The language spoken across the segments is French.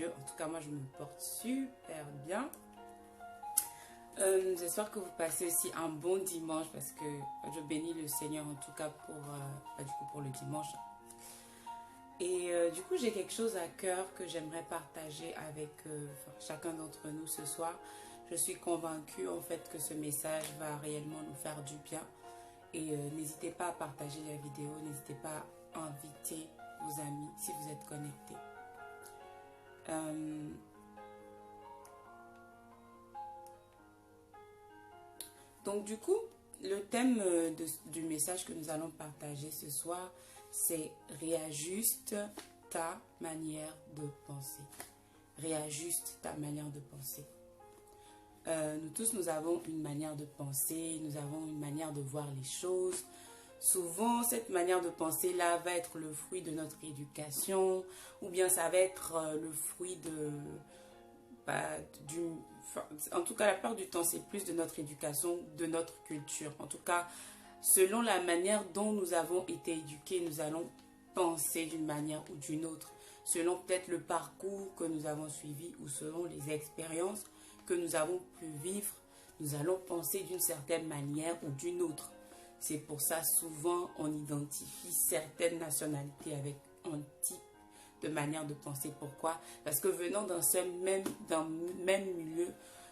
Dieu. En tout cas, moi, je me porte super bien. J'espère que vous passez aussi un bon dimanche parce que je bénis le Seigneur en tout cas pour le dimanche. Et du coup, j'ai quelque chose à cœur que j'aimerais partager avec chacun d'entre nous ce soir. Je suis convaincue en fait que ce message va réellement nous faire du bien. Et n'hésitez pas à partager la vidéo, n'hésitez pas à inviter vos amis si vous êtes connectés. Donc du coup, le thème du message que nous allons partager ce soir, c'est réajuste ta manière de penser. Réajuste ta manière de penser. Nous tous, nous avons une manière de penser, nous avons une manière de voir les choses. Souvent, cette manière de penser-là va être le fruit de notre éducation ou bien ça va être le fruit en tout cas, la plupart du temps, c'est plus de notre éducation, de notre culture. En tout cas, selon la manière dont nous avons été éduqués, nous allons penser d'une manière ou d'une autre. Selon peut-être le parcours que nous avons suivi ou selon les expériences que nous avons pu vivre, nous allons penser d'une certaine manière ou d'une autre. C'est pour ça, souvent, on identifie certaines nationalités avec un type de manière de penser. Pourquoi? Parce que venant d'un même milieu,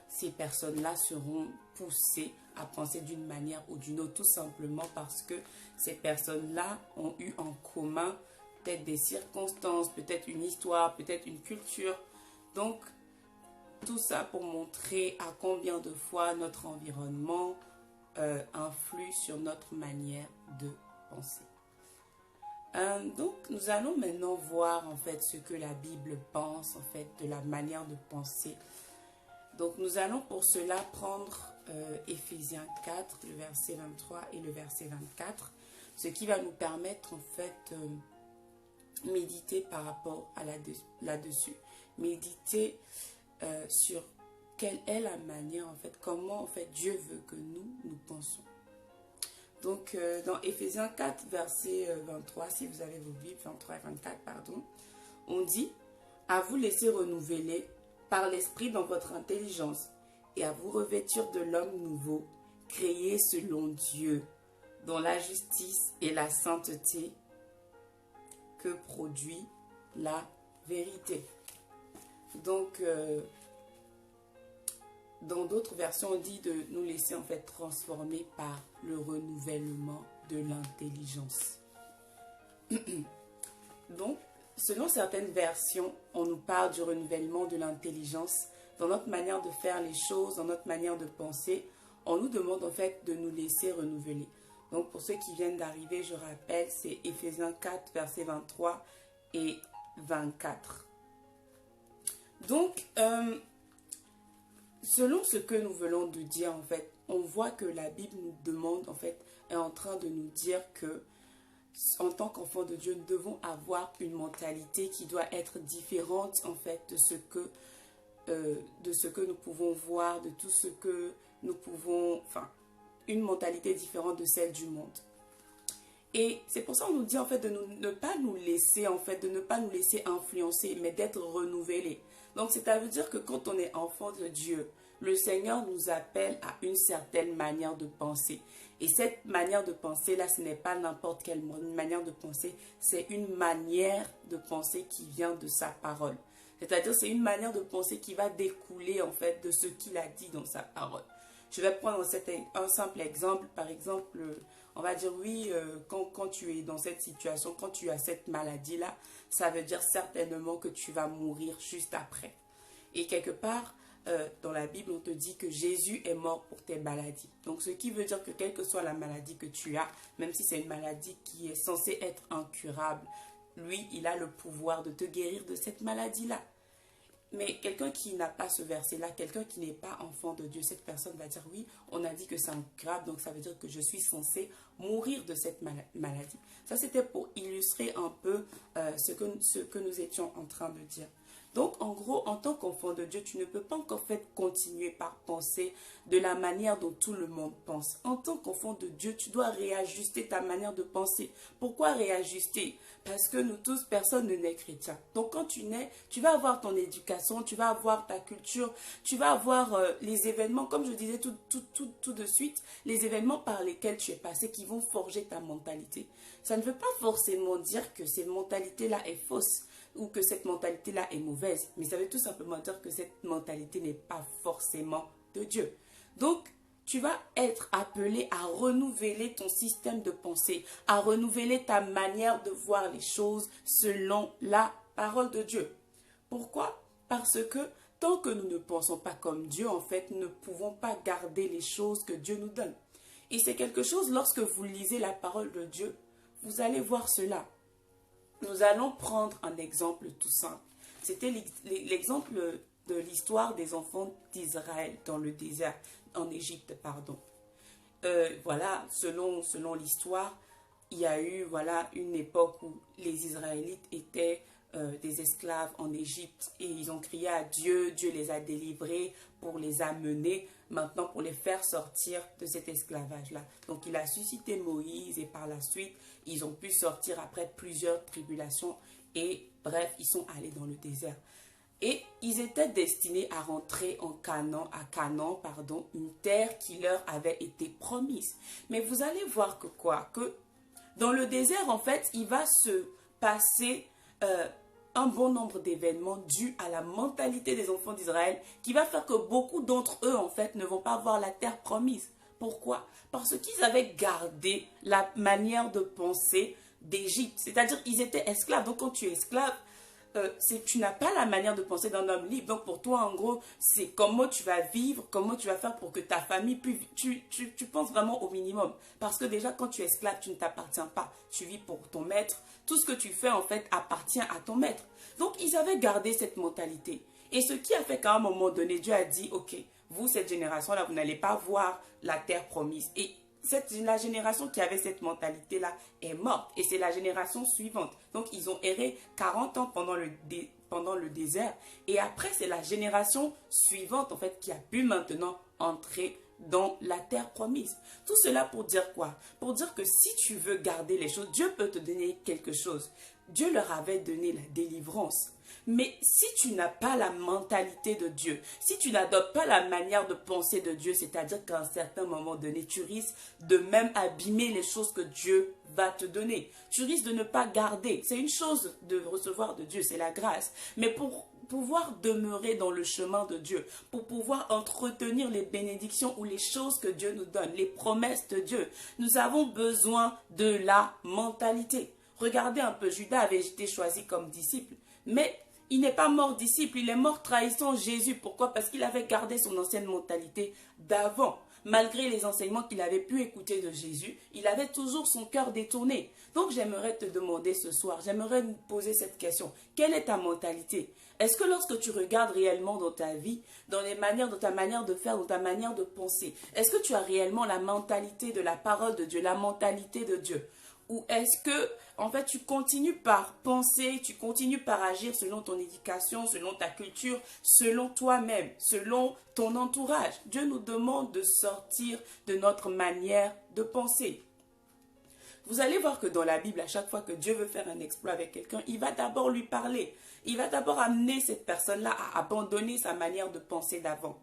ces personnes-là seront poussées à penser d'une manière ou d'une autre, tout simplement parce que ces personnes-là ont eu en commun peut-être des circonstances, peut-être une histoire, peut-être une culture. Donc, tout ça pour montrer à combien de fois notre environnement influe sur notre manière de penser. Donc, nous allons maintenant voir en fait ce que la Bible pense en fait de la manière de penser. Donc, nous allons pour cela prendre Éphésiens 4, le verset 23 et le verset 24, ce qui va nous permettre en fait méditer par rapport à là-dessus, méditer sur quelle est la manière en fait, comment en fait Dieu veut que nous pensions. Donc, dans Éphésiens 4, verset 23, si vous avez vos Bibles, 23 et 24, pardon, on dit « À vous laisser renouveler par l'Esprit dans votre intelligence et à vous revêtir de l'homme nouveau, créé selon Dieu, dans la justice et la sainteté que produit la vérité. » Donc, dans d'autres versions, on dit de nous laisser en fait transformer par le renouvellement de l'intelligence. Donc, selon certaines versions, on nous parle du renouvellement de l'intelligence. Dans notre manière de faire les choses, dans notre manière de penser, on nous demande en fait de nous laisser renouveler. Donc, pour ceux qui viennent d'arriver, je rappelle, c'est Éphésiens 4, versets 23 et 24. Donc, selon ce que nous venons de dire, en fait, on voit que la Bible nous demande, en fait, est en train de nous dire que, en tant qu'enfants de Dieu, nous devons avoir une mentalité qui doit être différente, en fait, de ce que nous pouvons voir, de tout ce que nous pouvons, enfin, une mentalité différente de celle du monde. Et c'est pour ça qu'on nous dit, en fait, de ne pas nous laisser, en fait, de ne pas nous laisser influencer, mais d'être renouvelés. Donc, c'est-à-dire que quand on est enfant de Dieu, le Seigneur nous appelle à une certaine manière de penser. Et cette manière de penser-là, ce n'est pas n'importe quelle manière de penser, c'est une manière de penser qui vient de sa parole. C'est-à-dire, c'est une manière de penser qui va découler, en fait, de ce qu'il a dit dans sa parole. Je vais prendre un simple exemple. Par exemple, on va dire, oui, quand tu es dans cette situation, quand tu as cette maladie-là, ça veut dire certainement que tu vas mourir juste après. Et quelque part, dans la Bible, on te dit que Jésus est mort pour tes maladies. Donc, ce qui veut dire que quelle que soit la maladie que tu as, même si c'est une maladie qui est censée être incurable, lui, il a le pouvoir de te guérir de cette maladie-là. Mais quelqu'un qui n'a pas ce verset-là, quelqu'un qui n'est pas enfant de Dieu, cette personne va dire, oui, on a dit que c'est incurable, donc ça veut dire que je suis censé mourir de cette maladie. Ça, c'était pour illustrer un peu ce que nous étions en train de dire. Donc, en gros, en tant qu'enfant de Dieu, tu ne peux pas en fait continuer par penser de la manière dont tout le monde pense. En tant qu'enfant de Dieu, tu dois réajuster ta manière de penser. Pourquoi réajuster? Parce que nous tous, personne ne naît chrétien. Donc, quand tu nais, tu vas avoir ton éducation, tu vas avoir ta culture, tu vas avoir les événements, comme je disais tout de suite, les événements par lesquels tu es passé qui vont forger ta mentalité. Ça ne veut pas forcément dire que cette mentalité-là est fausse ou que cette mentalité-là est mauvaise, mais ça veut tout simplement dire que cette mentalité n'est pas forcément de Dieu. Donc, tu vas être appelé à renouveler ton système de pensée, à renouveler ta manière de voir les choses selon la parole de Dieu. Pourquoi? Parce que tant que nous ne pensons pas comme Dieu, en fait, nous ne pouvons pas garder les choses que Dieu nous donne. Et c'est quelque chose, lorsque vous lisez la parole de Dieu, vous allez voir cela. Nous allons prendre un exemple tout simple. C'était l'exemple de l'histoire des enfants d'Israël dans le désert, en Égypte, pardon. Voilà, selon l'histoire, il y a eu une époque où les Israélites étaient des esclaves en Égypte et ils ont crié à Dieu, Dieu les a délivrés pour les amener maintenant pour les faire sortir de cet esclavage-là. Donc il a suscité Moïse et par la suite, ils ont pu sortir après plusieurs tribulations et bref, ils sont allés dans le désert. Et ils étaient destinés à rentrer à Canaan, une terre qui leur avait été promise. Mais vous allez voir que dans le désert, en fait, il va se passer un bon nombre d'événements dus à la mentalité des enfants d'Israël qui va faire que beaucoup d'entre eux, en fait, ne vont pas voir la terre promise. Pourquoi? Parce qu'ils avaient gardé la manière de penser d'Égypte. C'est-à-dire qu'ils étaient esclaves. Donc, quand tu es esclave, tu n'as pas la manière de penser d'un homme libre. Donc pour toi, en gros, c'est comment tu vas vivre, comment tu vas faire pour que ta famille puisse... Tu penses vraiment au minimum. Parce que déjà, quand tu es esclave, tu ne t'appartiens pas. Tu vis pour ton maître. Tout ce que tu fais, en fait, appartient à ton maître. Donc, ils avaient gardé cette mentalité. Et ce qui a fait qu'à un moment donné, Dieu a dit, ok, vous, cette génération-là, vous n'allez pas voir la terre promise. Et la génération qui avait cette mentalité-là est morte. Et c'est la génération suivante. Donc, ils ont erré 40 ans pendant le désert. Et après, c'est la génération suivante, en fait, qui a pu maintenant entrer dans la terre promise. Tout cela pour dire quoi? Pour dire que si tu veux garder les choses, Dieu peut te donner quelque chose. Dieu leur avait donné la délivrance. Mais si tu n'as pas la mentalité de Dieu, si tu n'adoptes pas la manière de penser de Dieu, c'est-à-dire qu'à un certain moment donné, tu risques de même abîmer les choses que Dieu va te donner. Tu risques de ne pas garder. C'est une chose de recevoir de Dieu, c'est la grâce. Mais pour pouvoir demeurer dans le chemin de Dieu, pour pouvoir entretenir les bénédictions ou les choses que Dieu nous donne, les promesses de Dieu, nous avons besoin de la mentalité. Regardez un peu, Judas avait été choisi comme disciple, mais il n'est pas mort disciple, il est mort trahissant Jésus. Pourquoi? Parce qu'il avait gardé son ancienne mentalité d'avant. Malgré les enseignements qu'il avait pu écouter de Jésus, il avait toujours son cœur détourné. Donc j'aimerais te demander ce soir, j'aimerais te poser cette question. Quelle est ta mentalité? Est-ce que lorsque tu regardes réellement dans ta vie, dans ta manière de faire, dans ta manière de penser, est-ce que tu as réellement la mentalité de la parole de Dieu, la mentalité de Dieu? Ou est-ce que, en fait, tu continues par penser, tu continues par agir selon ton éducation, selon ta culture, selon toi-même, selon ton entourage? Dieu nous demande de sortir de notre manière de penser. Vous allez voir que dans la Bible, à chaque fois que Dieu veut faire un exploit avec quelqu'un, il va d'abord lui parler. Il va d'abord amener cette personne-là à abandonner sa manière de penser d'avant.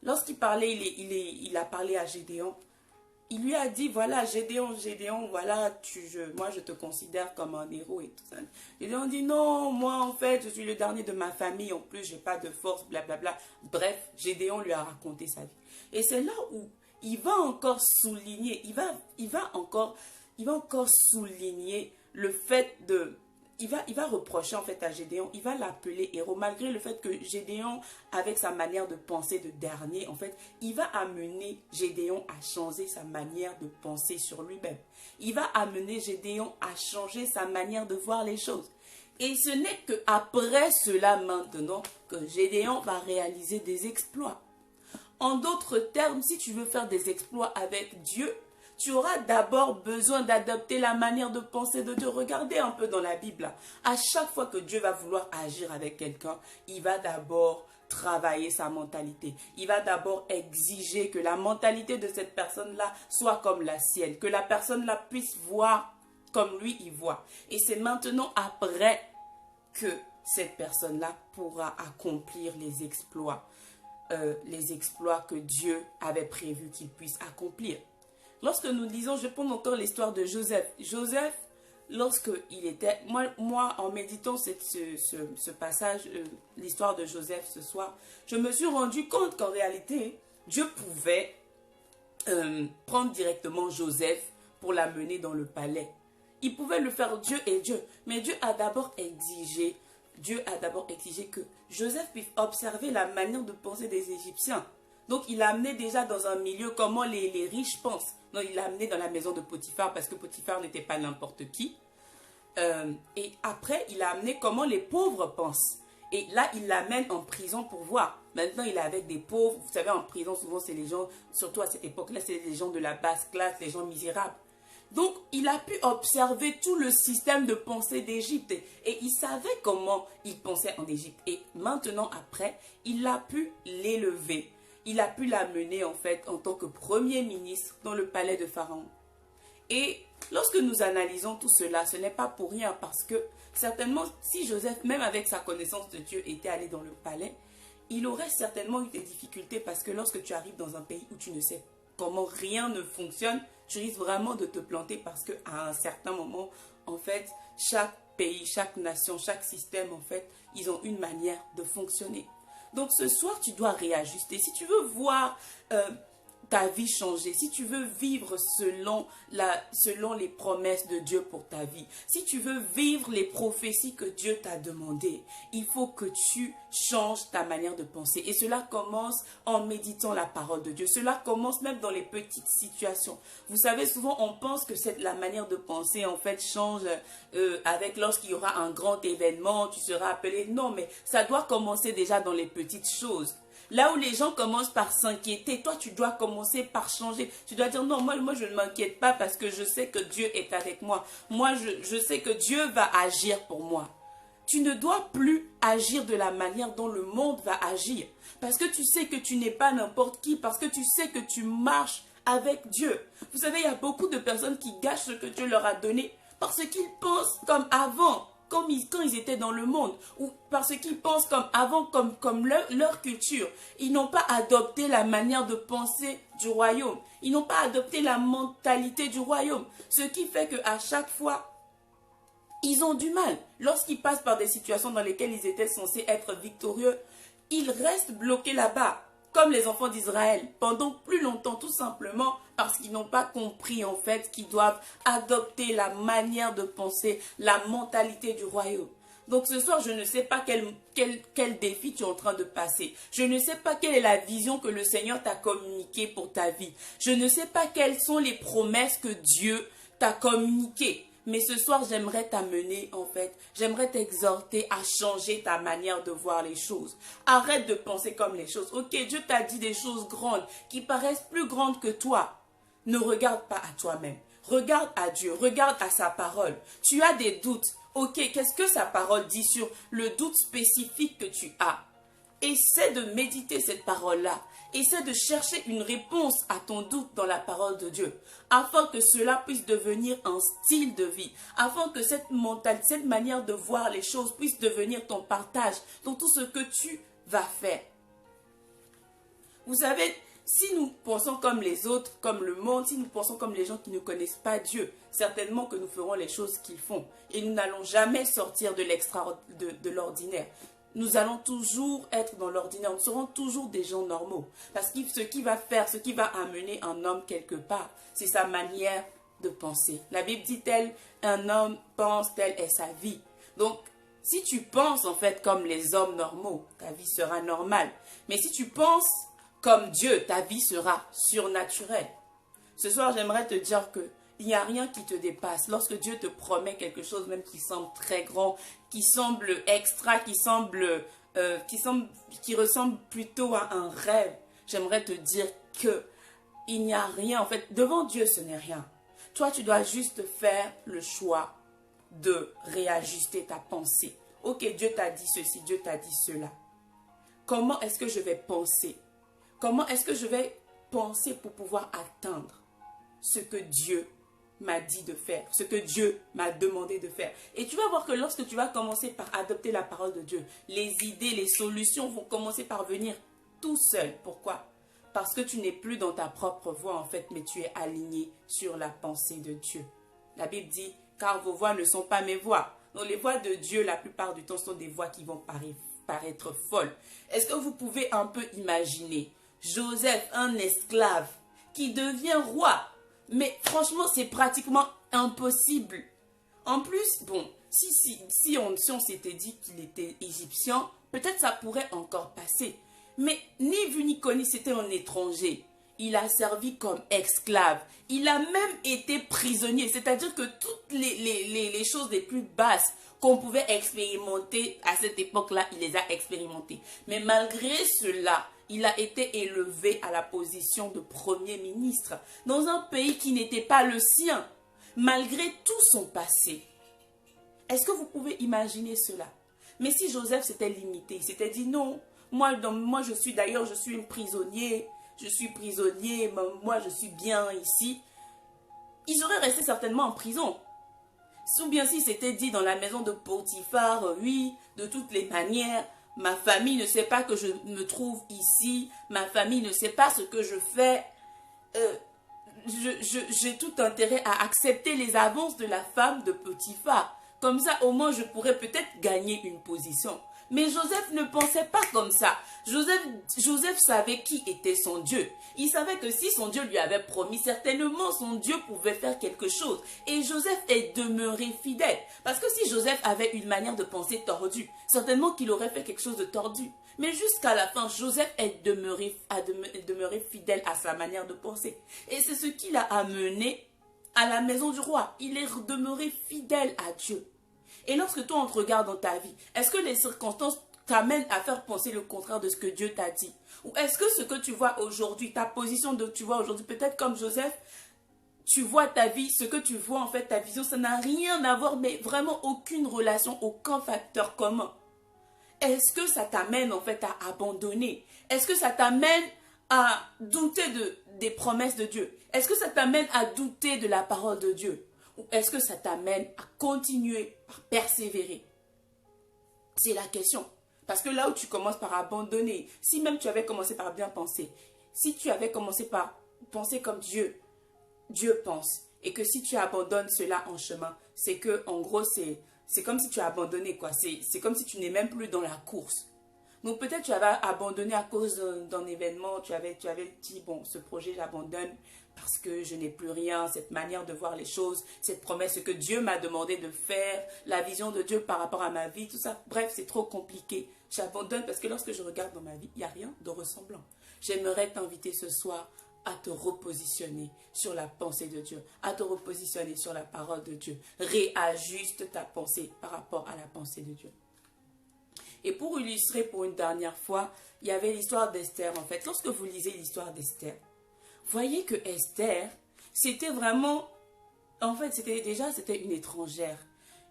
Lorsqu'il parlait, il a parlé à Gédéon. Il lui a dit, voilà, Gédéon, voilà, moi je te considère comme un héros et tout ça. Gédéon dit, non, moi en fait, je suis le dernier de ma famille, en plus, j'ai pas de force, blablabla. Bref, Gédéon lui a raconté sa vie. Et c'est là où il va encore souligner, il va encore souligner le fait de... Il va reprocher en fait à Gédéon, il va l'appeler héros, malgré le fait que Gédéon, avec sa manière de penser de dernier, en fait, il va amener Gédéon à changer sa manière de penser sur lui-même. Il va amener Gédéon à changer sa manière de voir les choses. Et ce n'est qu'après cela maintenant que Gédéon va réaliser des exploits. En d'autres termes, si tu veux faire des exploits avec Dieu, tu auras d'abord besoin d'adopter la manière de penser de Dieu. Regardez un peu dans la Bible. À chaque fois que Dieu va vouloir agir avec quelqu'un, il va d'abord travailler sa mentalité. Il va d'abord exiger que la mentalité de cette personne-là soit comme la sienne, que la personne-là puisse voir comme lui il voit. Et c'est maintenant après que cette personne-là pourra accomplir les exploits que Dieu avait prévu qu'il puisse accomplir. Lorsque nous lisons, je prends encore l'histoire de Joseph. Joseph, lorsqu'il était... Moi, en méditant ce passage, l'histoire de Joseph ce soir, je me suis rendu compte qu'en réalité, Dieu pouvait prendre directement Joseph pour l'amener dans le palais. Il pouvait le faire, Dieu est Dieu. Mais Dieu a d'abord exigé que Joseph puisse observer la manière de penser des Égyptiens. Donc, il l'a amené déjà dans un milieu comment les riches pensent. Donc, il l'a amené dans la maison de Potiphar parce que Potiphar n'était pas n'importe qui. Et après, il l'a amené comment les pauvres pensent. Et là, il l'amène en prison pour voir. Maintenant, il est avec des pauvres. Vous savez, en prison, souvent, c'est les gens, surtout à cette époque-là, c'est les gens de la basse classe, les gens misérables. Donc, il a pu observer tout le système de pensée d'Égypte. Et il savait comment ils pensaient en Égypte. Et maintenant, après, il a pu l'élever. Il a pu l'amener, en fait, en tant que premier ministre dans le palais de Pharaon. Et lorsque nous analysons tout cela, ce n'est pas pour rien. Parce que, certainement, si Joseph, même avec sa connaissance de Dieu, était allé dans le palais, il aurait certainement eu des difficultés. Parce que lorsque tu arrives dans un pays où tu ne sais comment rien ne fonctionne, tu risques vraiment de te planter parce qu'à un certain moment, en fait, chaque pays, chaque nation, chaque système, en fait, ils ont une manière de fonctionner. Donc ce soir, tu dois réajuster. Si tu veux voir ta vie changer, si tu veux vivre selon les promesses de Dieu pour ta vie, si tu veux vivre les prophéties que Dieu t'a demandées, il faut que tu changes ta manière de penser. Et cela commence en méditant la parole de Dieu. Cela commence même dans les petites situations. Vous savez, souvent on pense que la manière de penser en fait change avec lorsqu'il y aura un grand événement, tu seras appelé. Non, mais ça doit commencer déjà dans les petites choses. Là où les gens commencent par s'inquiéter, toi tu dois commencer par changer. Tu dois dire non, moi je ne m'inquiète pas parce que je sais que Dieu est avec moi. Moi je sais que Dieu va agir pour moi. Tu ne dois plus agir de la manière dont le monde va agir. Parce que tu sais que tu n'es pas n'importe qui, parce que tu sais que tu marches avec Dieu. Vous savez, il y a beaucoup de personnes qui gâchent ce que Dieu leur a donné parce qu'ils pensent comme avant. Quand ils étaient dans le monde, ou parce qu'ils pensent comme avant, comme leur culture. Ils n'ont pas adopté la manière de penser du royaume. Ils n'ont pas adopté la mentalité du royaume. Ce qui fait qu'à chaque fois, ils ont du mal. Lorsqu'ils passent par des situations dans lesquelles ils étaient censés être victorieux, ils restent bloqués là-bas. Comme les enfants d'Israël, pendant plus longtemps, tout simplement parce qu'ils n'ont pas compris en fait qu'ils doivent adopter la manière de penser, la mentalité du royaume. Donc ce soir, je ne sais pas quel défi tu es en train de passer. Je ne sais pas quelle est la vision que le Seigneur t'a communiquée pour ta vie. Je ne sais pas quelles sont les promesses que Dieu t'a communiquées. Mais ce soir, j'aimerais t'amener, en fait, j'aimerais t'exhorter à changer ta manière de voir les choses. Arrête de penser comme les choses. Ok, Dieu t'a dit des choses grandes qui paraissent plus grandes que toi. Ne regarde pas à toi-même. Regarde à Dieu, regarde à sa parole. Tu as des doutes. Ok, qu'est-ce que sa parole dit sur le doute spécifique que tu as? Essaie de méditer cette parole-là. Essaie de chercher une réponse à ton doute dans la parole de Dieu, afin que cela puisse devenir un style de vie, afin que cette manière de voir les choses puisse devenir ton partage dans tout ce que tu vas faire. Vous savez, si nous pensons comme les autres, comme le monde, si nous pensons comme les gens qui ne connaissent pas Dieu, certainement que nous ferons les choses qu'ils font et nous n'allons jamais sortir de l'ordinaire. Nous allons toujours être dans l'ordinaire, nous serons toujours des gens normaux. Parce que ce qui va amener un homme quelque part, c'est sa manière de penser. La Bible dit tel, un homme pense, telle est sa vie. Donc, si tu penses en fait comme les hommes normaux, ta vie sera normale. Mais si tu penses comme Dieu, ta vie sera surnaturelle. Ce soir, j'aimerais te dire que il n'y a rien qui te dépasse. Lorsque Dieu te promet quelque chose, même qui semble très grand, qui semble extra, qui ressemble plutôt à un rêve, j'aimerais te dire que il n'y a rien, en fait, devant Dieu, ce n'est rien. Toi, tu dois juste faire le choix de réajuster ta pensée. Ok, Dieu t'a dit ceci, Dieu t'a dit cela. Comment est-ce que je vais penser? Comment est-ce que je vais penser pour pouvoir atteindre ce que Dieu m'a dit de faire, ce que Dieu m'a demandé de faire? Et tu vas voir que lorsque tu vas commencer par adopter la parole de Dieu, les idées, les solutions vont commencer par venir tout seul. Pourquoi? Parce que tu n'es plus dans ta propre voie en fait, mais tu es aligné sur la pensée de Dieu. La Bible dit, car vos voix ne sont pas mes voix. Donc les voix de Dieu, la plupart du temps, sont des voix qui vont paraître folles. Est-ce que vous pouvez un peu imaginer Joseph, un esclave, qui devient roi? Mais franchement, c'est pratiquement impossible. En plus, bon, si on s'était dit qu'il était égyptien, peut-être ça pourrait encore passer. Mais ni vu ni connu, c'était un étranger. Il a servi comme esclave. Il a même été prisonnier. C'est-à-dire que toutes les choses les plus basses qu'on pouvait expérimenter à cette époque-là, il les a expérimentées. Mais malgré cela, il a été élevé à la position de premier ministre dans un pays qui n'était pas le sien, malgré tout son passé. Est-ce que vous pouvez imaginer cela? Mais si Joseph s'était limité, il s'était dit non, moi je suis un prisonnier, moi je suis bien ici, il serait resté certainement en prison. Ou bien s'il s'était dit dans la maison de Potiphar, oui, de toutes les manières, ma famille ne sait pas que je me trouve ici, ma famille ne sait pas ce que je fais, j'ai tout intérêt à accepter les avances de la femme de Potiphar. Comme ça, au moins, je pourrais peut-être gagner une position. Mais Joseph ne pensait pas comme ça. Joseph savait qui était son Dieu. Il savait que si son Dieu lui avait promis, certainement son Dieu pouvait faire quelque chose. Et Joseph est demeuré fidèle. Parce que si Joseph avait une manière de penser tordue, certainement qu'il aurait fait quelque chose de tordu. Mais jusqu'à la fin, Joseph est demeuré fidèle à sa manière de penser. Et c'est ce qui l'a amené à la maison du roi. Il est demeuré fidèle à Dieu. Et lorsque toi, on te regarde dans ta vie, est-ce que les circonstances t'amènent à faire penser le contraire de ce que Dieu t'a dit? Ou est-ce que ce que tu vois aujourd'hui, ta position que tu vois aujourd'hui, peut-être comme Joseph, tu vois ta vie, ce que tu vois en fait, ta vision, ça n'a rien à voir, mais vraiment aucune relation, aucun facteur commun. Est-ce que ça t'amène en fait à abandonner? Est-ce que ça t'amène à douter des promesses de Dieu? Est-ce que ça t'amène à douter de la parole de Dieu? Ou est-ce que ça t'amène à continuer, à persévérer? C'est la question. Parce que là où tu commences par abandonner, si même tu avais commencé par bien penser, si tu avais commencé par penser comme Dieu pense, et que si tu abandonnes cela en chemin, c'est que en gros c'est comme si tu as abandonné quoi. C'est comme si tu n'es même plus dans la course. Donc peut-être tu avais abandonné à cause d'un événement, tu avais dit bon, ce projet j'abandonne parce que je n'ai plus rien, cette manière de voir les choses, cette promesse que Dieu m'a demandé de faire, la vision de Dieu par rapport à ma vie, tout ça. Bref, c'est trop compliqué. J'abandonne parce que lorsque je regarde dans ma vie, il n'y a rien de ressemblant. J'aimerais t'inviter ce soir à te repositionner sur la pensée de Dieu, à te repositionner sur la parole de Dieu. Réajuste ta pensée par rapport à la pensée de Dieu. Et pour illustrer pour une dernière fois, il y avait l'histoire d'Esther. En fait, lorsque vous lisez l'histoire d'Esther, voyez que Esther, c'était vraiment, en fait, c'était une étrangère.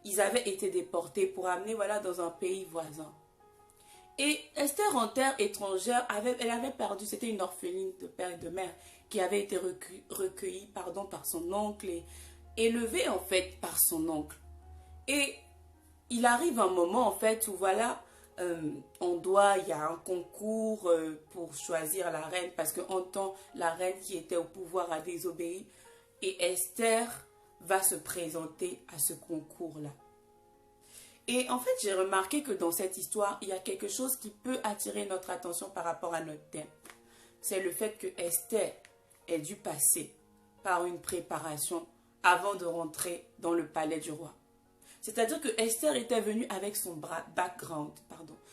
Ils avaient été déportés pour amener, voilà, dans un pays voisin. Et Esther, en terre étrangère, elle avait perdu, c'était une orpheline de père et de mère qui avait été recueillie, par son oncle et élevée, en fait, par son oncle. Et il arrive un moment, en fait, où, voilà, il y a un concours pour choisir la reine parce qu'en temps, la reine qui était au pouvoir a désobéi et Esther va se présenter à ce concours-là. Et en fait, j'ai remarqué que dans cette histoire, il y a quelque chose qui peut attirer notre attention par rapport à notre thème. C'est le fait que Esther ait dû passer par une préparation avant de rentrer dans le palais du roi. C'est-à-dire que Esther était venue avec son background,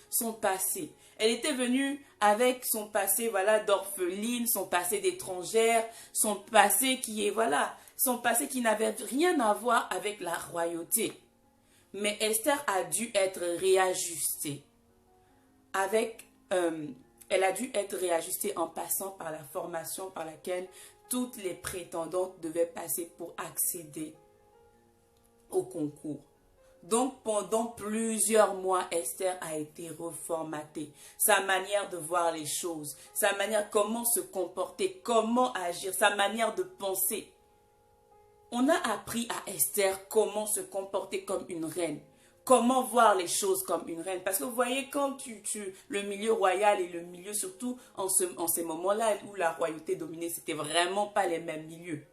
son passé. Elle était venue avec son passé, voilà, d'orpheline, son passé d'étrangère, son passé qui n'avait rien à voir avec la royauté. Mais Esther a dû être réajustée avec Elle a dû être réajustée en passant par la formation par laquelle toutes les prétendantes devaient passer pour accéder au concours. Donc, pendant plusieurs mois, Esther a été reformatée. Sa manière de voir les choses, sa manière comment se comporter, comment agir, sa manière de penser. On a appris à Esther comment se comporter comme une reine. Comment voir les choses comme une reine. Parce que vous voyez, quand le milieu royal et le milieu, surtout en ces moments-là où la royauté dominait, c'était vraiment pas les mêmes milieux.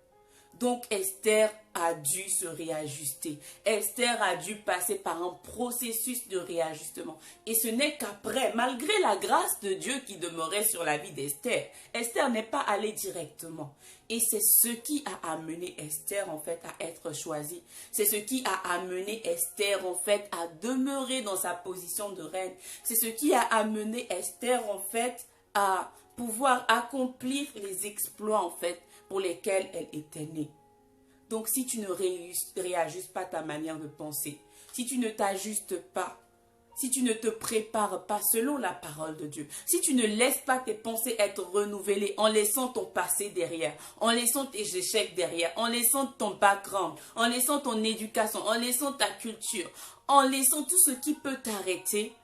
Donc Esther a dû se réajuster. Esther a dû passer par un processus de réajustement. Et ce n'est qu'après, malgré la grâce de Dieu qui demeurait sur la vie d'Esther, Esther n'est pas allée directement. Et c'est ce qui a amené Esther en fait à être choisie. C'est ce qui a amené Esther en fait à demeurer dans sa position de reine. C'est ce qui a amené Esther en fait à pouvoir accomplir les exploits en fait pour lesquels elle était née. Donc si tu ne réajustes pas ta manière de penser, si tu ne t'ajustes pas, si tu ne te prépares pas selon la parole de Dieu, si tu ne laisses pas tes pensées être renouvelées en laissant ton passé derrière, en laissant tes échecs derrière, en laissant ton background, en laissant ton éducation, en laissant ta culture, en laissant tout ce qui peut t'arrêter,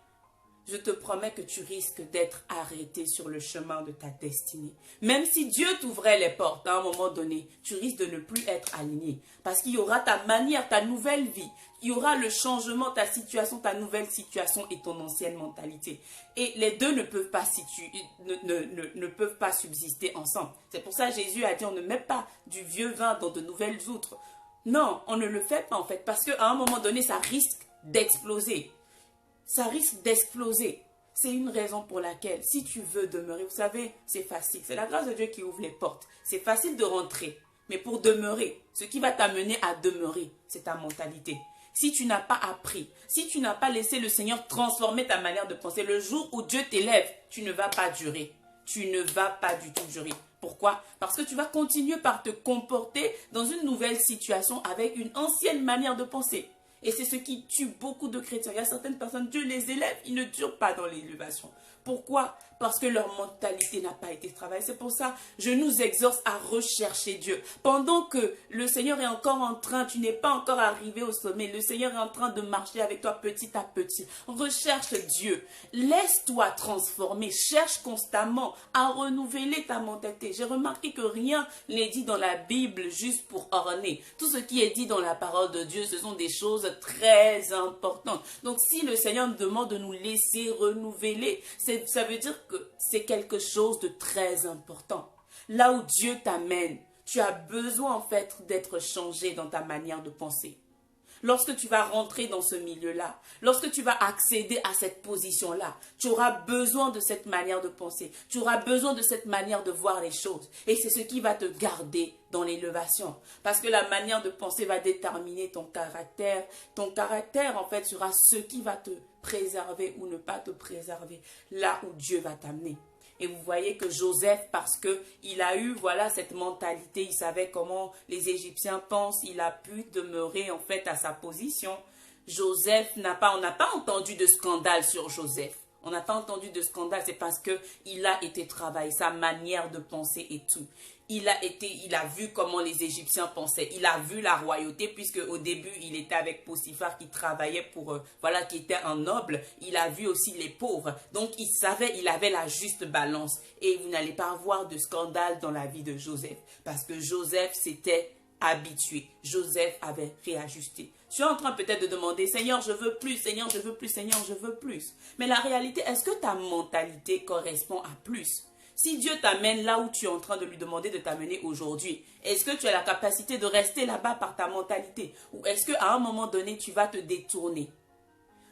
je te promets que tu risques d'être arrêté sur le chemin de ta destinée. Même si Dieu t'ouvrait les portes à un moment donné, tu risques de ne plus être aligné. Parce qu'il y aura ta manière, ta nouvelle vie. Il y aura le changement, ta situation, ta nouvelle situation et ton ancienne mentalité. Et les deux ne peuvent pas, ne peuvent pas subsister ensemble. C'est pour ça que Jésus a dit, on ne met pas du vieux vin dans de nouvelles outres. Non, on ne le fait pas en fait. Parce qu'à un moment donné, ça risque d'exploser. Ça risque d'exploser. C'est une raison pour laquelle, si tu veux demeurer, vous savez, c'est facile. C'est la grâce de Dieu qui ouvre les portes. C'est facile de rentrer. Mais pour demeurer, ce qui va t'amener à demeurer, c'est ta mentalité. Si tu n'as pas appris, si tu n'as pas laissé le Seigneur transformer ta manière de penser, le jour où Dieu t'élève, tu ne vas pas durer. Tu ne vas pas du tout durer. Pourquoi? Parce que tu vas continuer par te comporter dans une nouvelle situation avec une ancienne manière de penser. Et c'est ce qui tue beaucoup de chrétiens. Il y a certaines personnes, Dieu les élève, ils ne durent pas dans l'élévation. Pourquoi? Parce que leur mentalité n'a pas été travaillée. C'est pour ça, je nous exhorte à rechercher Dieu. Pendant que le Seigneur est encore en train, tu n'es pas encore arrivé au sommet, le Seigneur est en train de marcher avec toi petit à petit. Recherche Dieu. Laisse-toi transformer. Cherche constamment à renouveler ta mentalité. J'ai remarqué que rien n'est dit dans la Bible juste pour orner. Tout ce qui est dit dans la parole de Dieu, ce sont des choses très importantes. Donc si le Seigneur nous demande de nous laisser renouveler, ça veut dire que c'est quelque chose de très important. Là où Dieu t'amène, tu as besoin en fait d'être changé dans ta manière de penser. Lorsque tu vas rentrer dans ce milieu-là, lorsque tu vas accéder à cette position-là, tu auras besoin de cette manière de penser. Tu auras besoin de cette manière de voir les choses. Et c'est ce qui va te garder dans l'élévation. Parce que la manière de penser va déterminer ton caractère. Ton caractère, en fait, sera ce qui va te préserver ou ne pas te préserver là où Dieu va t'amener. Et vous voyez que Joseph, parce qu'il a eu cette mentalité, il savait comment les Égyptiens pensent, il a pu demeurer en fait à sa position. Joseph on n'a pas entendu de scandale sur Joseph. On n'a pas entendu de scandale, c'est parce qu'il a été travaillé, sa manière de penser et tout. Il a vu comment les Égyptiens pensaient. Il a vu la royauté, puisque au début, il était avec Potiphar qui travaillait qui était un noble. Il a vu aussi les pauvres. Donc, il savait, il avait la juste balance. Et vous n'allez pas avoir de scandale dans la vie de Joseph. Parce que Joseph s'était habitué. Joseph avait réajusté. Je suis en train peut-être de demander, Seigneur, je veux plus, Seigneur, je veux plus, Seigneur, je veux plus. Mais la réalité, est-ce que ta mentalité correspond à plus? Si Dieu t'amène là où tu es en train de lui demander de t'amener aujourd'hui, est-ce que tu as la capacité de rester là-bas par ta mentalité? Ou est-ce qu'à un moment donné, tu vas te détourner?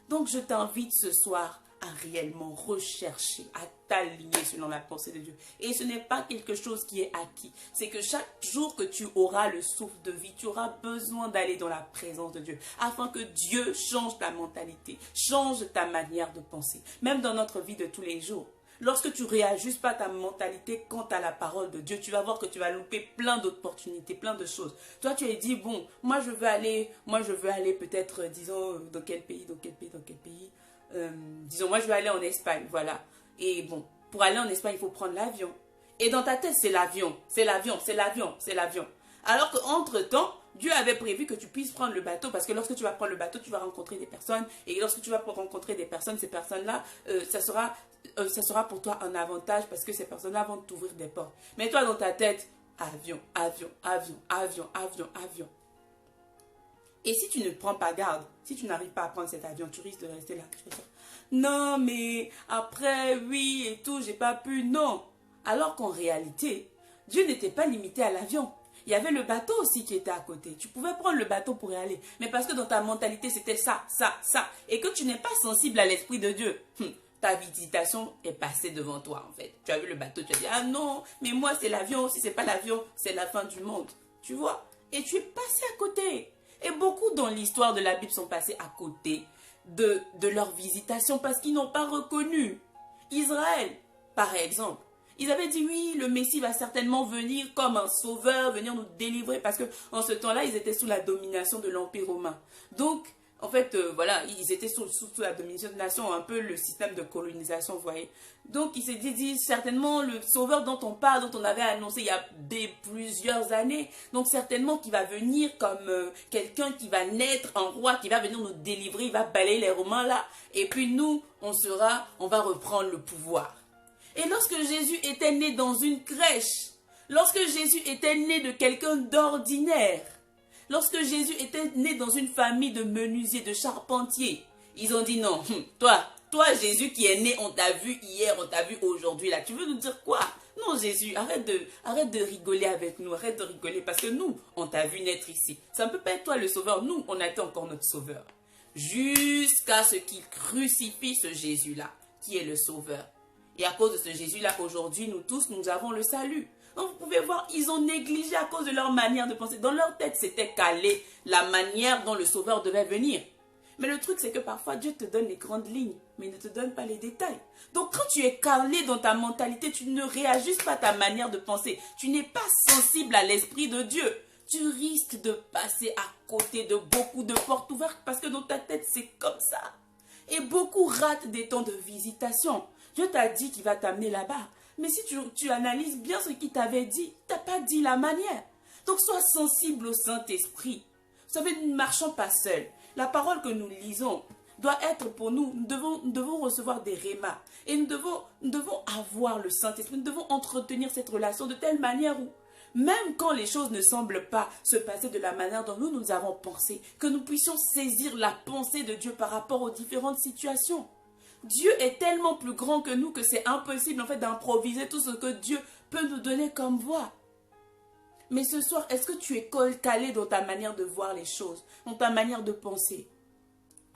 Donc, je t'invite ce soir à réellement rechercher, à t'aligner selon la pensée de Dieu. Et ce n'est pas quelque chose qui est acquis. C'est que chaque jour que tu auras le souffle de vie, tu auras besoin d'aller dans la présence de Dieu, afin que Dieu change ta mentalité, change ta manière de penser, même dans notre vie de tous les jours. Lorsque tu ne réajustes pas ta mentalité quant à la parole de Dieu, tu vas voir que tu vas louper plein d'opportunités, plein de choses. Toi, tu as dit, bon, moi je veux aller peut-être, disons, dans quel pays, disons, moi je veux aller en Espagne, voilà. Et bon, Pour aller en Espagne, il faut prendre l'avion. Et dans ta tête, c'est l'avion, c'est l'avion, c'est l'avion, c'est l'avion. Alors qu'entre-temps, Dieu avait prévu que tu puisses prendre le bateau, parce que lorsque tu vas prendre le bateau, tu vas rencontrer des personnes, et lorsque tu vas rencontrer des personnes, ces personnes-là, ça sera pour toi un avantage, parce que ces personnes-là vont t'ouvrir des portes. Mais toi, dans ta tête, avion, avion, avion, avion, avion, avion. Et si tu ne prends pas garde, si tu n'arrives pas à prendre cet avion, tu risques de rester là. Tu vas dire, non, mais après, oui, et tout, j'ai pas pu. Non. Alors qu'en réalité, Dieu n'était pas limité à l'avion. Il y avait le bateau aussi qui était à côté. Tu pouvais prendre le bateau pour y aller. Mais parce que dans ta mentalité, c'était ça, ça, ça. Et que tu n'es pas sensible à l'Esprit de Dieu. Ta visitation est passée devant toi, en fait. Tu as vu le bateau, tu as dit, ah non, mais moi, c'est l'avion. Si c'est pas l'avion, c'est la fin du monde. Tu vois? Et tu es passé à côté. Et beaucoup dans l'histoire de la Bible sont passés à côté de leur visitation parce qu'ils n'ont pas reconnu Israël, par exemple. Ils avaient dit oui, le Messie va certainement venir comme un sauveur, venir nous délivrer parce qu'en ce temps-là, ils étaient sous la domination de l'Empire romain. Donc, en fait, voilà, ils étaient sous la domination de la nation, un peu le système de colonisation, vous voyez. Donc, il s'est dit certainement le sauveur dont on parle, dont on avait annoncé il y a plusieurs années. Donc, certainement qu'il va venir comme quelqu'un qui va naître, un roi qui va venir nous délivrer, il va balayer les Romains là. Et puis nous, on va reprendre le pouvoir. Et lorsque Jésus était né dans une crèche, lorsque Jésus était né de quelqu'un d'ordinaire, lorsque Jésus était né dans une famille de menuisiers, de charpentiers, ils ont dit non, toi Jésus qui est né, on t'a vu hier, on t'a vu aujourd'hui, là, tu veux nous dire quoi? Non Jésus, arrête de rigoler avec nous, arrête de rigoler parce que nous, on t'a vu naître ici. Ça ne peut pas être toi le sauveur, nous, on a été encore notre sauveur. Jusqu'à ce qu'il crucifie ce Jésus-là, qui est le sauveur. Et à cause de ce Jésus-là, aujourd'hui, nous tous, nous avons le salut. Donc, vous pouvez voir, ils ont négligé à cause de leur manière de penser. Dans leur tête, c'était calé la manière dont le Sauveur devait venir. Mais le truc, c'est que parfois, Dieu te donne les grandes lignes, mais il ne te donne pas les détails. Donc, quand tu es calé dans ta mentalité, tu ne réajustes pas ta manière de penser. Tu n'es pas sensible à l'Esprit de Dieu. Tu risques de passer à côté de beaucoup de portes ouvertes parce que dans ta tête, c'est comme ça. Et beaucoup ratent des temps de visitation. Dieu t'a dit qu'il va t'amener là-bas. Mais si tu analyses bien ce qu'il t'avait dit, tu n'as pas dit la manière. Donc sois sensible au Saint-Esprit. Vous savez, nous ne marchons pas seuls. La parole que nous lisons doit être pour nous. Nous devons recevoir des rémas. Et nous devons avoir le Saint-Esprit. Nous devons entretenir cette relation de telle manière où, même quand les choses ne semblent pas se passer de la manière dont nous avons pensé, que nous puissions saisir la pensée de Dieu par rapport aux différentes situations. Dieu est tellement plus grand que nous que c'est impossible en fait d'improviser tout ce que Dieu peut nous donner comme voix. Mais ce soir, est-ce que tu es calé dans ta manière de voir les choses, dans ta manière de penser?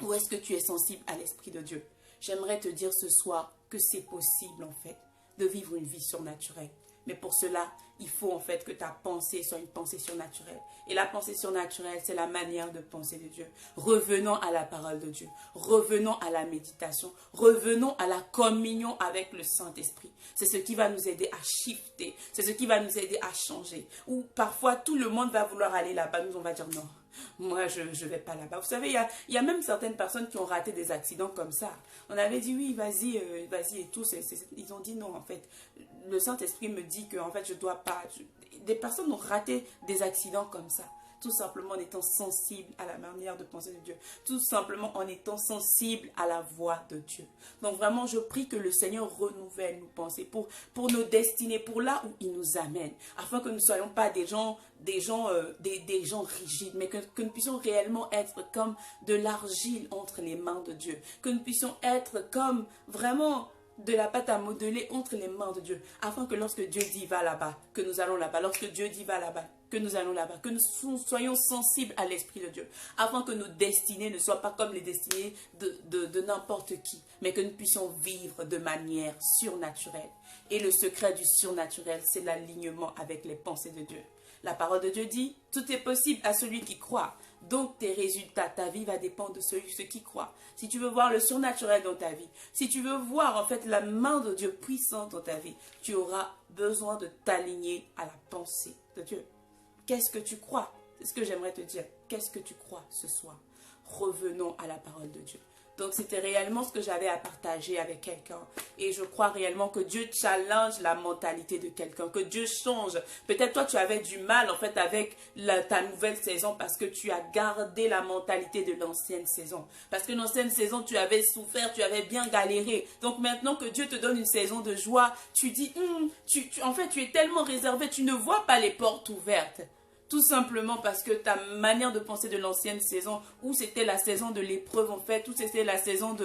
Ou est-ce que tu es sensible à l'Esprit de Dieu? J'aimerais te dire ce soir que c'est possible en fait de vivre une vie surnaturelle. Mais pour cela, il faut en fait que ta pensée soit une pensée surnaturelle. Et la pensée surnaturelle, c'est la manière de penser de Dieu. Revenons à la parole de Dieu. Revenons à la méditation. Revenons à la communion avec le Saint-Esprit. C'est ce qui va nous aider à shifter. C'est ce qui va nous aider à changer. Ou parfois, tout le monde va vouloir aller là-bas. Nous, on va dire non. Moi, je ne vais pas là-bas. Vous savez, il y a même certaines personnes qui ont raté des accidents comme ça. On avait dit oui, vas-y et tout. Ils ont dit non, en fait. Le Saint-Esprit me dit que en fait, je ne dois pas. Des personnes ont raté des accidents comme ça. Tout simplement en étant sensible à la manière de penser de Dieu. Tout simplement en étant sensible à la voix de Dieu. Donc vraiment, je prie que le Seigneur renouvelle nos pensées pour nos destinées, pour là où il nous amène. Afin que nous ne soyons pas des gens rigides, mais que nous puissions réellement être comme de l'argile entre les mains de Dieu. Que nous puissions être comme vraiment de la pâte à modeler entre les mains de Dieu. Afin que lorsque Dieu dit va là-bas, que nous allons là-bas. Lorsque Dieu dit va là-bas, que nous allons là-bas, que nous soyons sensibles à l'Esprit de Dieu, afin que nos destinées ne soient pas comme les destinées de n'importe qui, mais que nous puissions vivre de manière surnaturelle. Et le secret du surnaturel, c'est l'alignement avec les pensées de Dieu. La parole de Dieu dit, tout est possible à celui qui croit. Donc tes résultats, ta vie va dépendre de ceux qui croient. Si tu veux voir le surnaturel dans ta vie, si tu veux voir en fait la main de Dieu puissante dans ta vie, tu auras besoin de t'aligner à la pensée de Dieu. Qu'est-ce que tu crois? C'est ce que j'aimerais te dire. Qu'est-ce que tu crois ce soir? Revenons à la parole de Dieu. Donc, c'était réellement ce que j'avais à partager avec quelqu'un. Et je crois réellement que Dieu challenge la mentalité de quelqu'un, que Dieu change. Peut-être toi, tu avais du mal, en fait, avec ta nouvelle saison parce que tu as gardé la mentalité de l'ancienne saison. Parce que l'ancienne saison, tu avais souffert, tu avais bien galéré. Donc, maintenant que Dieu te donne une saison de joie, tu dis, en fait, tu es tellement réservé, tu ne vois pas les portes ouvertes. Tout simplement parce que ta manière de penser de l'ancienne saison, où c'était la saison de l'épreuve en fait, où c'était la saison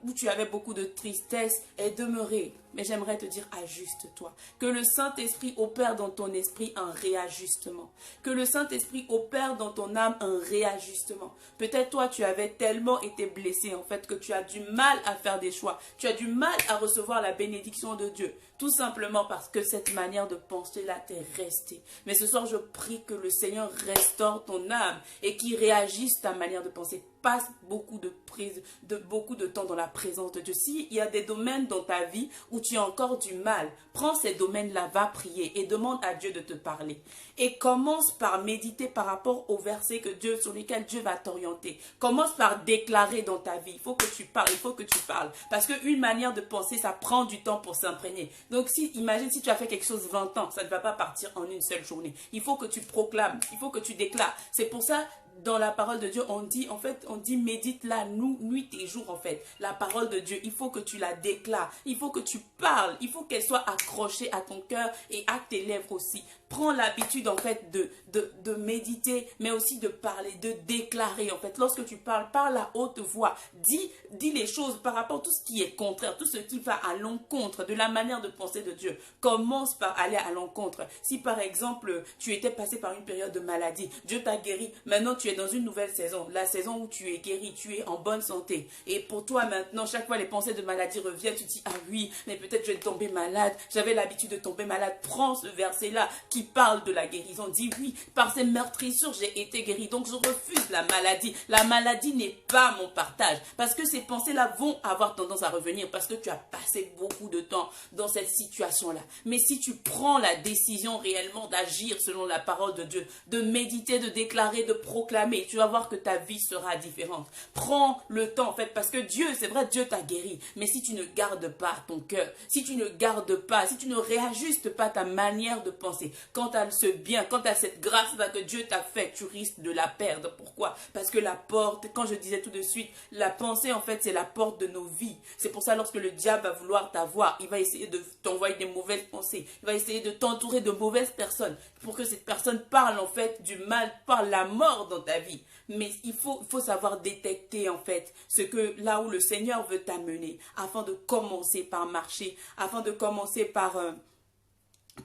où tu avais beaucoup de tristesse, est demeurée. Mais j'aimerais te dire, ajuste-toi. Que le Saint-Esprit opère dans ton esprit un réajustement. Que le Saint-Esprit opère dans ton âme un réajustement. Peut-être toi, tu avais tellement été blessé en fait que tu as du mal à faire des choix. Tu as du mal à recevoir la bénédiction de Dieu. Tout simplement parce que cette manière de penser-là t'est restée. Mais ce soir, je prie que le Seigneur restaure ton âme et qu'il réagisse ta manière de penser. Passe beaucoup de temps dans la présence de Dieu. S'il y a des domaines dans ta vie où tu as encore du mal, prends ces domaines-là, va prier et demande à Dieu de te parler. Et commence par méditer par rapport aux versets sur lesquels Dieu va t'orienter. Commence par déclarer dans ta vie. Il faut que tu parles, il faut que tu parles. Parce qu'une manière de penser, ça prend du temps pour s'imprégner. Donc imagine si tu as fait quelque chose 20 ans, ça ne va pas partir en une seule journée. Il faut que tu proclames, il faut que tu déclares. C'est pour ça, dans la parole de Dieu, on dit médite-la nuit et jour en fait. La parole de Dieu, il faut que tu la déclares, il faut que tu parles, il faut qu'elle soit accrochée à ton cœur et à tes lèvres aussi. Prends l'habitude en fait de méditer, mais aussi de parler, de déclarer en fait. Lorsque tu parles, parle à haute voix. Dis les choses par rapport à tout ce qui est contraire, tout ce qui va à l'encontre de la manière de penser de Dieu. Commence par aller à l'encontre. Si par exemple, tu étais passé par une période de maladie, Dieu t'a guéri, maintenant tu es dans une nouvelle saison, la saison où tu es guéri, tu es en bonne santé. Et pour toi maintenant, chaque fois les pensées de maladie reviennent, tu te dis, ah oui, mais peut-être je vais tomber malade, j'avais l'habitude de tomber malade. Prends ce verset-là qui parle de la guérison. Dis oui, par ces meurtrissures, j'ai été guéri. Donc je refuse la maladie. La maladie n'est pas mon partage. Parce que ces pensées-là vont avoir tendance à revenir parce que tu as passé beaucoup de temps dans cette situation-là. Mais si tu prends la décision réellement d'agir selon la parole de Dieu, de méditer, de déclarer, de proclamer, tu vas voir que ta vie sera différente. Prends le temps en fait parce que Dieu, c'est vrai, Dieu t'a guéri. Mais si tu ne gardes pas ton cœur, si tu ne gardes pas, si tu ne réajustes pas ta manière de penser, quant à ce bien, quant à cette grâce-là que Dieu t'a fait, tu risques de la perdre. Pourquoi? Parce que la porte, quand je disais tout de suite, la pensée en fait c'est la porte de nos vies. C'est pour ça lorsque le diable va vouloir t'avoir, il va essayer de t'envoyer des mauvaises pensées, il va essayer de t'entourer de mauvaises personnes pour que cette personne parle en fait du mal, parle la mort dans ta vie. Mais il faut savoir détecter en fait là où le Seigneur veut t'amener afin de commencer par marcher, afin de commencer par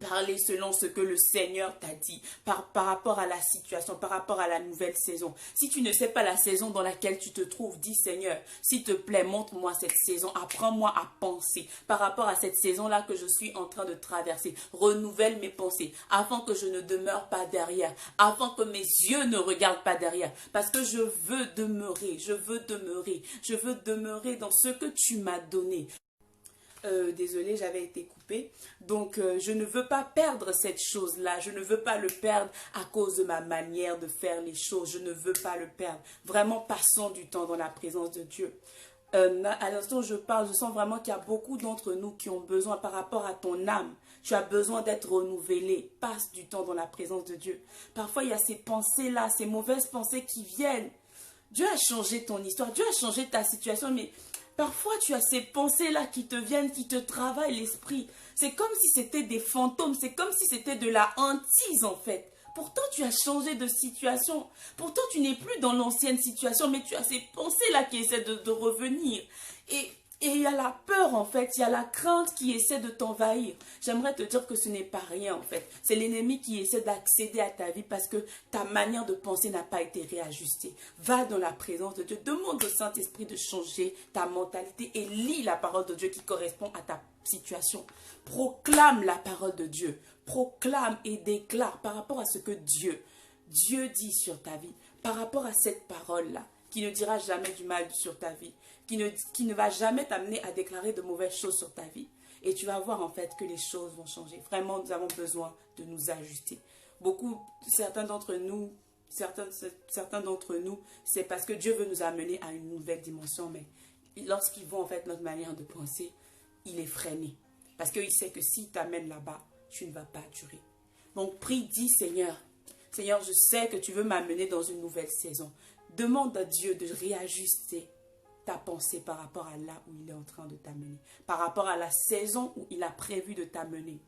parler selon ce que le Seigneur t'a dit par rapport à la situation, par rapport à la nouvelle saison. Si tu ne sais pas la saison dans laquelle tu te trouves, dis Seigneur, s'il te plaît, montre-moi cette saison, apprends-moi à penser par rapport à cette saison-là que je suis en train de traverser. Renouvelle mes pensées afin que je ne demeure pas derrière, afin que mes yeux ne regardent pas derrière, parce que je veux demeurer dans ce que tu m'as donné. Désolée, j'avais été coupée. Donc, je ne veux pas perdre cette chose-là. Je ne veux pas le perdre à cause de ma manière de faire les choses. Je ne veux pas le perdre. Vraiment, passons du temps dans la présence de Dieu. À l'instant où je parle, je sens vraiment qu'il y a beaucoup d'entre nous qui ont besoin par rapport à ton âme. Tu as besoin d'être renouvelé. Passe du temps dans la présence de Dieu. Parfois, il y a ces pensées-là, ces mauvaises pensées qui viennent. Dieu a changé ton histoire. Dieu a changé ta situation, mais parfois, tu as ces pensées-là qui te viennent, qui te travaillent l'esprit. C'est comme si c'était des fantômes, c'est comme si c'était de la hantise en fait. Pourtant, tu as changé de situation. Pourtant, tu n'es plus dans l'ancienne situation, mais tu as ces pensées-là qui essaient de revenir. Et il y a la peur en fait, il y a la crainte qui essaie de t'envahir. J'aimerais te dire que ce n'est pas rien en fait. C'est l'ennemi qui essaie d'accéder à ta vie parce que ta manière de penser n'a pas été réajustée. Va dans la présence de Dieu. Demande au Saint-Esprit de changer ta mentalité et lis la parole de Dieu qui correspond à ta situation. Proclame la parole de Dieu. Proclame et déclare par rapport à ce que Dieu dit sur ta vie. Par rapport à cette parole-là qui ne dira jamais du mal sur ta vie. Qui ne va jamais t'amener à déclarer de mauvaises choses sur ta vie. Et tu vas voir en fait que les choses vont changer. Vraiment, nous avons besoin de nous ajuster. Certains d'entre nous, certains d'entre nous, c'est parce que Dieu veut nous amener à une nouvelle dimension, mais lorsqu'ils voient en fait notre manière de penser, il est freiné. Parce qu'il sait que s'il t'amène là-bas, tu ne vas pas durer. Donc prie, dis Seigneur, Seigneur, je sais que tu veux m'amener dans une nouvelle saison. Demande à Dieu de réajuster ta pensée par rapport à là où il est en train de t'amener. Par rapport à la saison où il a prévu de t'amener.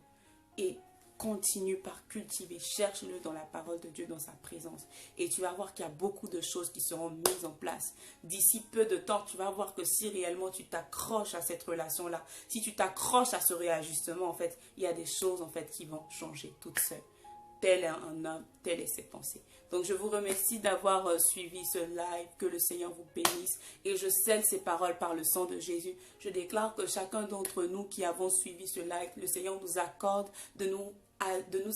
Et continue par cultiver, cherche-le dans la parole de Dieu, dans sa présence. Et tu vas voir qu'il y a beaucoup de choses qui seront mises en place. D'ici peu de temps, tu vas voir que si réellement tu t'accroches à cette relation-là, si tu t'accroches à ce réajustement, en fait, il y a des choses en fait qui vont changer toutes seules. Tel est un homme, telle est ses pensées. Donc je vous remercie d'avoir suivi ce live, que le Seigneur vous bénisse. Et je scelle ces paroles par le sang de Jésus. Je déclare que chacun d'entre nous qui avons suivi ce live, le Seigneur nous accorde de nous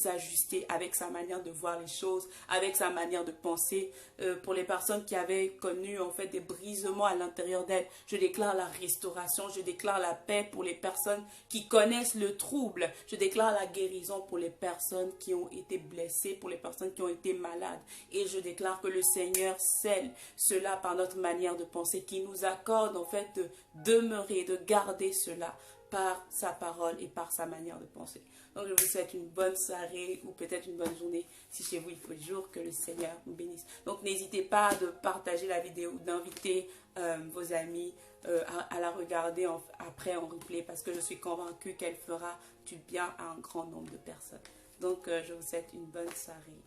ajuster avec sa manière de voir les choses, avec sa manière de penser. Pour les personnes qui avaient connu en fait des brisements à l'intérieur d'elles, je déclare la restauration, je déclare la paix pour les personnes qui connaissent le trouble, je déclare la guérison pour les personnes qui ont été blessées, pour les personnes qui ont été malades, et je déclare que le Seigneur scelle cela par notre manière de penser, qui nous accorde en fait de demeurer, de garder cela par sa parole et par sa manière de penser. Donc je vous souhaite une bonne soirée ou peut-être une bonne journée si chez vous il faut jour, que le Seigneur vous bénisse. Donc n'hésitez pas de partager la vidéo, d'inviter vos amis à la regarder après en replay, parce que je suis convaincue qu'elle fera du bien à un grand nombre de personnes. Donc je vous souhaite une bonne soirée.